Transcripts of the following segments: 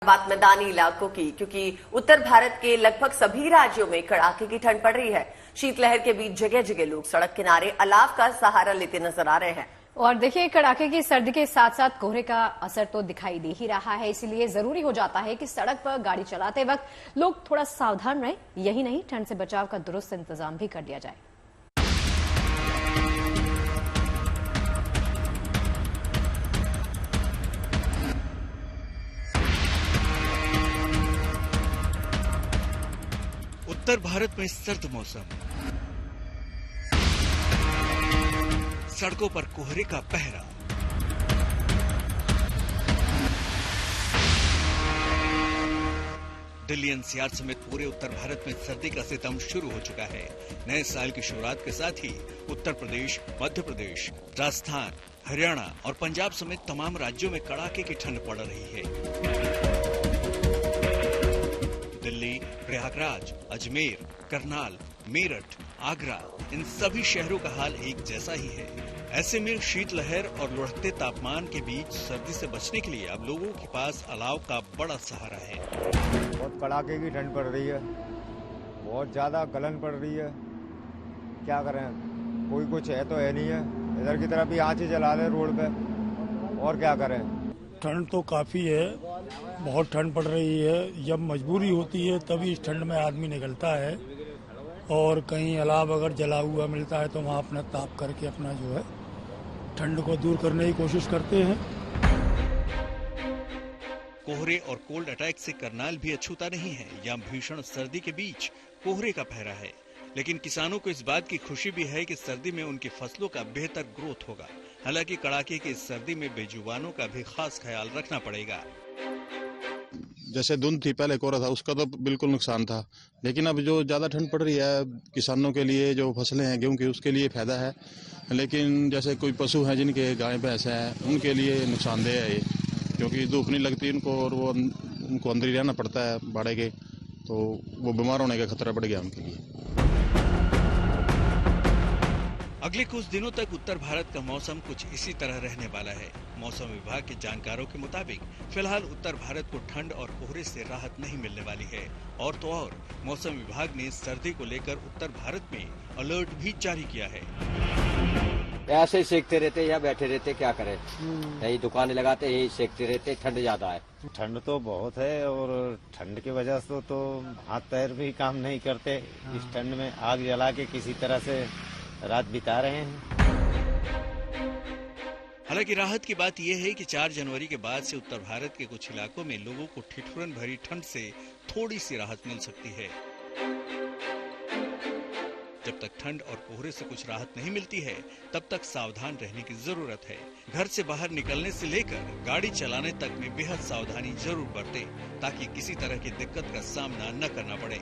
बात मैदानी इलाकों की, क्योंकि उत्तर भारत के लगभग सभी राज्यों में कड़ाके की ठंड पड़ रही है। शीतलहर के बीच जगह जगह लोग सड़क किनारे अलाव का सहारा लेते नजर आ रहे हैं। और देखिए, कड़ाके की सर्दी के साथ साथ कोहरे का असर तो दिखाई दे ही रहा है, इसलिए जरूरी हो जाता है कि सड़क पर गाड़ी चलाते वक्त लोग थोड़ा सावधान रहें। यही नहीं, ठंड से बचाव का दुरुस्त इंतजाम भी कर लिया जाए। उत्तर भारत में सर्द मौसम, सड़कों पर कोहरे का पहरा। दिल्ली एनसीआर समेत पूरे उत्तर भारत में सर्दी का सितम शुरू हो चुका है। नए साल की शुरुआत के साथ ही उत्तर प्रदेश, मध्य प्रदेश, राजस्थान, हरियाणा और पंजाब समेत तमाम राज्यों में कड़ाके की ठंड पड़ रही है। दिल्ली, प्रयागराज, अजमेर, करनाल, मेरठ, आगरा, इन सभी शहरों का हाल एक जैसा ही है। ऐसे में शीतलहर और लुढ़कते तापमान के बीच सर्दी से बचने के लिए अब लोगों के पास अलाव का बड़ा सहारा है। बहुत कड़ाके की ठंड पड़ रही है, बहुत ज्यादा गलन पड़ रही है। क्या करें, कोई कुछ है तो है नहीं है। इधर की तरफ भी आँच ही जला दे रोड पे, और क्या करें। ठंड तो काफी है, बहुत ठंड पड़ रही है। जब मजबूरी होती है तभी इस ठंड में आदमी निकलता है, और कहीं अलाव अगर जला हुआ मिलता है तो वहाँ अपना ताप करके अपना जो है ठंड को दूर करने की कोशिश करते हैं। कोहरे और कोल्ड अटैक से करनाल भी अछूता नहीं है। यहाँ भीषण सर्दी के बीच कोहरे का पहरा है, लेकिन किसानों को इस बात की खुशी भी है कि सर्दी में उनकी फसलों का बेहतर ग्रोथ होगा। हालांकि कड़ाके की इस सर्दी में बेजुबानों का भी खास ख्याल रखना पड़ेगा। जैसे धुंध थी, पहले कोहरा था, उसका तो बिल्कुल नुकसान था, लेकिन अब जो ज्यादा ठंड पड़ रही है किसानों के लिए, जो फसलें हैं गेहूं की, उसके लिए फायदा है। लेकिन जैसे कोई पशु हैं जिनके गाय भैंस हैं, उनके लिए नुकसानदेह है ये, क्योंकि धूप नहीं लगती उनको और वो उनको अंदर ही रहना पड़ता है बाड़े के, तो वो बीमार होने का खतरा बढ़ गया उनके लिए। अगले कुछ दिनों तक उत्तर भारत का मौसम कुछ इसी तरह रहने वाला है। मौसम विभाग के जानकारों के मुताबिक फिलहाल उत्तर भारत को ठंड और कोहरे से राहत नहीं मिलने वाली है। और तो और मौसम विभाग ने सर्दी को लेकर उत्तर भारत में अलर्ट भी जारी किया है। ऐसे ही सेकते रहते या बैठे रहते, क्या करें, यही दुकानें लगाते यही सेकते रहते। ठंड ज्यादा है, ठंड तो बहुत है, और ठंड की वजह से तो हाथ पैर भी काम नहीं करते। इस ठंड में आग जला के किसी तरह से रात बिता रहे हैं। हालांकि राहत की बात यह है कि 4 जनवरी के बाद से उत्तर भारत के कुछ इलाकों में लोगों को ठिठुरन भरी ठंड से थोड़ी सी राहत मिल सकती है। जब तक ठंड और कोहरे से कुछ राहत नहीं मिलती है, तब तक सावधान रहने की जरूरत है। घर से बाहर निकलने से लेकर गाड़ी चलाने तक में बेहद सावधानी जरूर बरतें, ताकि किसी तरह की दिक्कत का सामना न करना पड़े।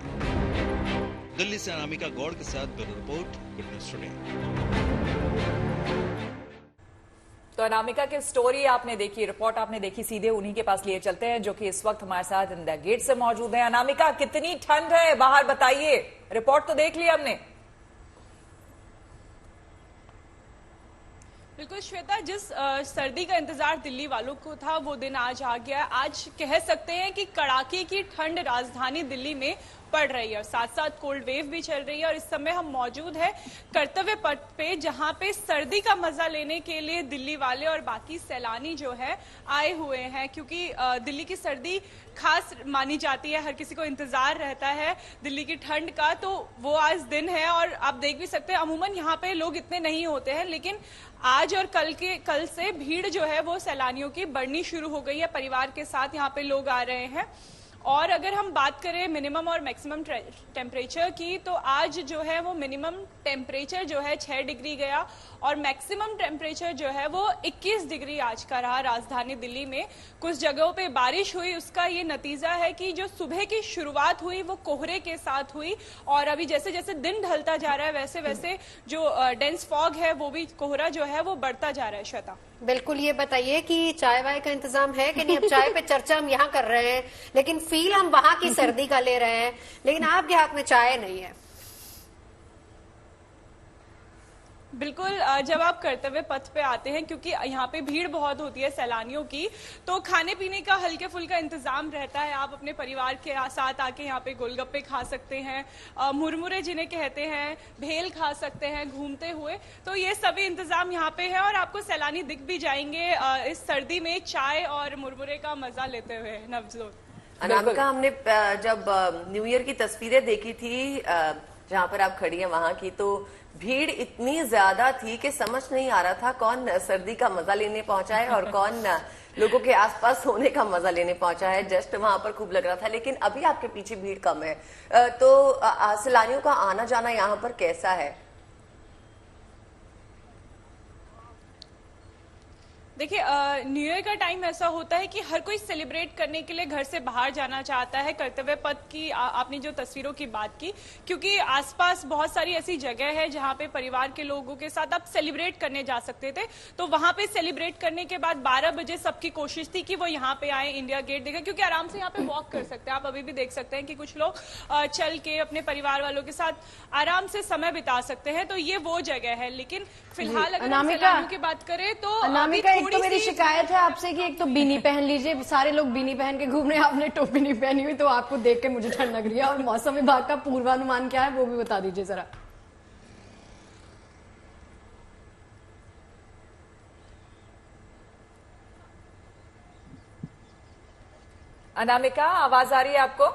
दिल्ली से अनामिका गौड़ के साथ bureau report, good news today. तो अनामिका की स्टोरी आपने देखी, रिपोर्ट आपने देखी, सीधे उन्हीं के पास लिए चलते हैं जो कि इस वक्त हमारे साथ इंडिया गेट से मौजूद हैं। अनामिका, कितनी ठंड है बाहर, बताइए। रिपोर्ट तो देख लिया हमने। बिल्कुल श्वेता, जिस सर्दी का इंतजार दिल्ली वालों को था वो दिन आज आ गया। आज कह सकते हैं कि कड़ाके की ठंड राजधानी दिल्ली में पड़ रही है, और साथ साथ कोल्ड वेव भी चल रही है। और इस समय हम मौजूद है कर्तव्य पथ पे, जहां पे सर्दी का मजा लेने के लिए दिल्ली वाले और बाकी सैलानी जो है आए हुए हैं, क्योंकि दिल्ली की सर्दी खास मानी जाती है, हर किसी को इंतजार रहता है दिल्ली की ठंड का। तो वो आज दिन है, और आप देख भी सकते हैं अमूमन यहाँ पे लोग इतने नहीं होते हैं, लेकिन आज और कल से भीड़ जो है वो सैलानियों की बढ़नी शुरू हो गई है। परिवार के साथ यहाँ पे लोग आ रहे हैं। और अगर हम बात करें मिनिमम और मैक्सिमम टेम्परेचर की, तो आज जो है वो मिनिमम टेम्परेचर जो है 6 डिग्री गया, और मैक्सिमम टेम्परेचर जो है वो 21 डिग्री आज का रहा राजधानी दिल्ली में। कुछ जगहों पे बारिश हुई, उसका ये नतीजा है कि जो सुबह की शुरुआत हुई वो कोहरे के साथ हुई, और अभी जैसे जैसे दिन ढलता जा रहा है वैसे वैसे जो डेंस फॉग है वो भी, कोहरा जो है वो बढ़ता जा रहा है। श्वेता, बिल्कुल, ये बताइए कि चाय वाय का इंतजाम है कि नहीं? अब चाय पे चर्चा हम यहाँ कर रहे हैं, लेकिन फील हम वहां की सर्दी का ले रहे हैं, लेकिन आपके हाथ में चाय नहीं है। बिल्कुल, जब आप कर्तव्य पथ पे आते हैं, क्योंकि यहाँ पे भीड़ बहुत होती है सैलानियों की, तो खाने पीने का हल्के फुल्का इंतजाम रहता है। आप अपने परिवार के साथ आके यहाँ पे गोलगप्पे खा सकते हैं, मुरमुरे जिन्हें कहते हैं, भेल खा सकते हैं घूमते हुए। तो ये सभी इंतजाम यहाँ पे है और आपको सैलानी दिख भी जाएंगे इस सर्दी में चाय और मुरमुरे का मजा लेते हुए। नवजोत, अनामिका, हमने जब न्यू ईयर की तस्वीरें देखी थी जहां पर आप खड़ी हैं वहां की, तो भीड़ इतनी ज्यादा थी कि समझ नहीं आ रहा था कौन सर्दी का मजा लेने पहुंचा है और कौन लोगों के आसपास सोने का मजा लेने पहुंचा है। जस्ट वहां पर खूब लग रहा था, लेकिन अभी आपके पीछे भीड़ कम है। तो सैलानियों का आना जाना यहाँ पर कैसा है? देखिए, न्यू ईयर का टाइम ऐसा होता है कि हर कोई सेलिब्रेट करने के लिए घर से बाहर जाना चाहता है। कर्तव्य पथ की आपने जो तस्वीरों की बात की, क्योंकि आसपास बहुत सारी ऐसी जगह है जहां पे परिवार के लोगों के साथ आप सेलिब्रेट करने जा सकते थे। तो वहां पे सेलिब्रेट करने के बाद 12 बजे सबकी कोशिश थी कि वो यहाँ पे आए, इंडिया गेट देखें, क्योंकि आराम से यहाँ पे वॉक कर सकते हैं। आप अभी भी देख सकते हैं कि कुछ लोग चल के अपने परिवार वालों के साथ आराम से समय बिता सकते हैं। तो ये वो जगह है। लेकिन फिलहाल अगर हम सैलानियों की बात करें तो तो मेरी शिकायत है आपसे कि एक तो बीनी पहन लीजिए, सारे लोग बीनी पहन के घूम रहे हैं, आपने टोपी नहीं पहनी हुई, तो आपको देख के मुझे ठंड लग रही है। और मौसम विभाग का पूर्वानुमान क्या है वो भी बता दीजिए जरा। अनामिका, आवाज आ रही है आपको?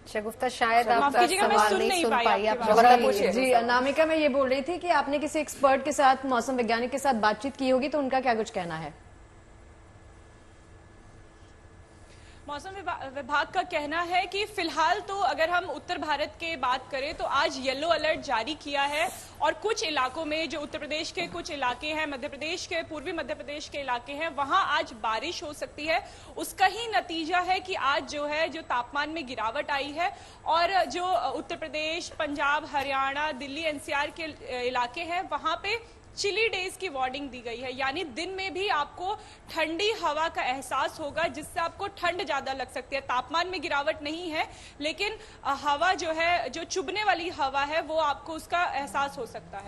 शगुफ्ता, शायद आपका कीजिएगा, मैं सवाल सुन नहीं नहीं सुन पाई पाई। आप आपकी दोबारा बात। पूछिए। जी अनामिका, मैं ये बोल रही थी कि आपने किसी एक्सपर्ट के साथ, मौसम वैज्ञानिक के साथ बातचीत की होगी, तो उनका क्या कुछ कहना है? मौसम विभाग का कहना है कि फिलहाल तो अगर हम उत्तर भारत के बात करें तो आज येलो अलर्ट जारी किया है और कुछ इलाकों में, जो उत्तर प्रदेश के कुछ इलाके हैं, मध्य प्रदेश के, पूर्वी मध्य प्रदेश के इलाके हैं, वहां आज बारिश हो सकती है। उसका ही नतीजा है कि आज जो तापमान में गिरावट आई है और जो उत्तर प्रदेश, पंजाब, हरियाणा, दिल्ली, एनसीआर के इलाके हैं, वहां पे चिली डेज की वार्निंग दी गई है। यानी दिन में भी आपको ठंडी हवा का एहसास होगा, जिससे आपको ठंड ज्यादा लग सकती है। तापमान में गिरावट नहीं है, लेकिन हवा जो चुभने वाली हवा है वो आपको उसका एहसास हो सकता है।